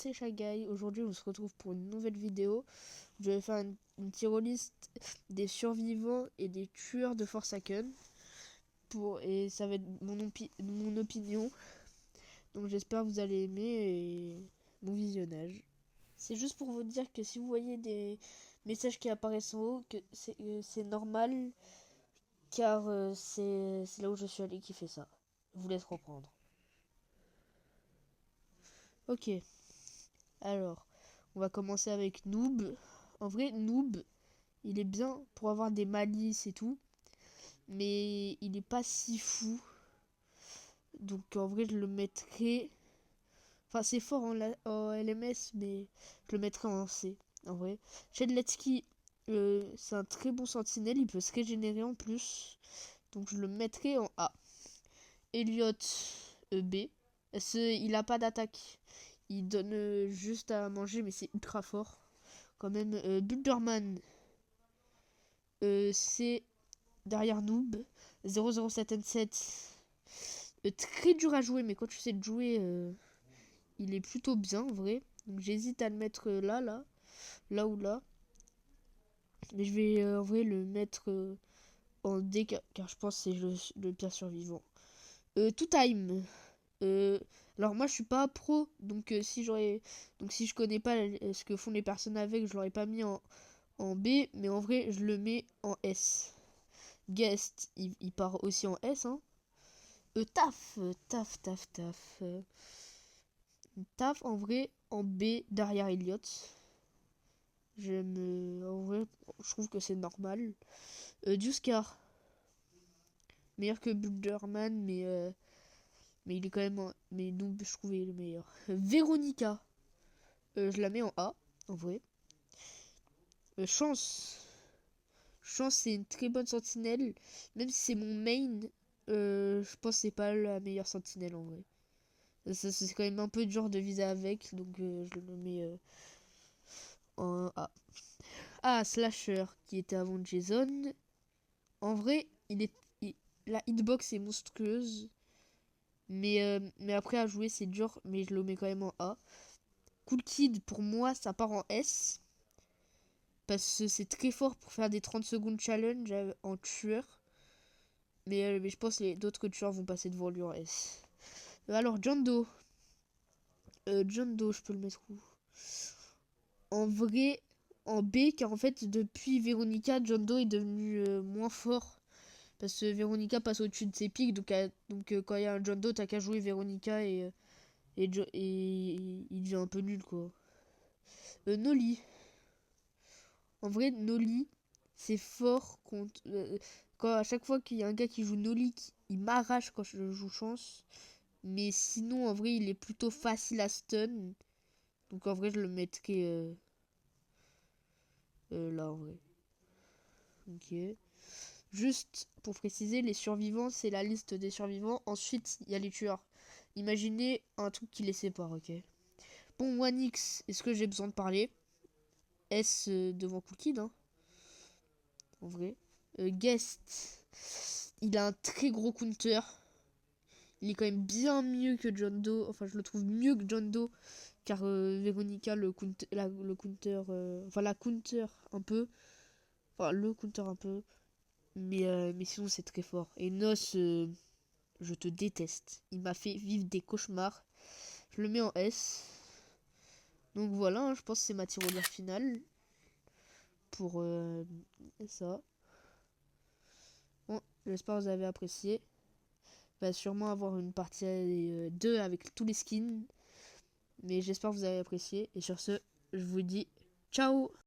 c'est Shagai. Aujourd'hui, on se retrouve pour une nouvelle vidéo. Je vais faire une tier list des survivants et des tueurs de Forsaken. Et ça va être mon opinion. Donc j'espère que vous allez aimer et bon visionnage. C'est juste pour vous dire que si vous voyez des messages qui apparaissent en haut, que c'est normal, car c'est là où je suis allé qui fait ça. Je vous laisse reprendre. Ok, alors, on va commencer avec Noob. En vrai, Noob, il est bien pour avoir des malices et tout, mais il est pas si fou. Donc en vrai, je le mettrais... Enfin, c'est fort en LMS, mais je le mettrais en C, en vrai. Shedletsky, c'est un très bon sentinelle, il peut se régénérer en plus. Donc je le mettrais en A. Elliot, B. Il a pas d'attaque. Il donne juste à manger, mais c'est ultra fort. Quand même, Bulderman, c'est derrière Noob. 007N7. Très dur à jouer, mais quand tu sais le jouer, il est plutôt bien, en vrai. Donc j'hésite à le mettre là ou là. Mais je vais en vrai le mettre en D, car je pense que c'est le pire survivant. Two Time. Alors moi je suis pas pro, donc si je connais pas ce que font les personnes avec, je l'aurais pas mis en B, mais en vrai je le mets en S. Guest, il part aussi en S, hein. Taf, Taf en vrai en B derrière Elliot. En vrai, je trouve que c'est normal. Duscar, meilleur que Bulderman, mais il est quand même, mais Noob, je trouvais le meilleur. Véronica, je la mets en A, en vrai. Chance, c'est une très bonne sentinelle, même si c'est mon main. Je pense que c'est pas la meilleure sentinelle en vrai. C'est quand même un peu dur de viser avec, donc je le mets en A. Ah, Slasher, qui était avant Jason. En vrai, la hitbox est monstrueuse. Mais après, à jouer, c'est dur. Mais je le mets quand même en A. Cool Kid, pour moi, ça part en S. Parce que c'est très fort pour faire des 30 secondes challenge en tueur. Mais je pense que d'autres tueurs vont passer devant lui en S. Alors, John Doe. John Doe, je peux le mettre où? En vrai, en B, car en fait, depuis Veronica, John Doe est devenu moins fort. Parce que Veronica passe au-dessus de ses pics. Donc quand il y a un John Doe, t'as qu'à jouer Veronica et il devient un peu nul, quoi. Noli. En vrai, Noli, c'est fort contre. Quand à chaque fois qu'il y a un gars qui joue Noli, il m'arrache quand je joue chance. Mais sinon, en vrai, il est plutôt facile à stun. Donc en vrai, je le mettrais là, en vrai. Ok. Juste pour préciser, les survivants, c'est la liste des survivants. Ensuite, il y a les tueurs. Imaginez un truc qui les sépare, ok. Bon, 1x, est-ce que j'ai besoin de parler? S devant Cookie, hein, en vrai. Guest, il a un très gros counter. Il est quand même bien mieux que John Doe. Enfin, je le trouve mieux que John Doe. Car Veronica, le counter, enfin, la counter un peu. Enfin, le counter un peu. Mais sinon, c'est très fort. Et Nos, je te déteste. Il m'a fait vivre des cauchemars. Je le mets en S. Donc voilà, hein, je pense que c'est ma tirelire finale. Pour ça. Bon, j'espère que vous avez apprécié. Il va sûrement avoir une partie 2 avec tous les skins. Mais j'espère que vous avez apprécié. Et sur ce, je vous dis ciao!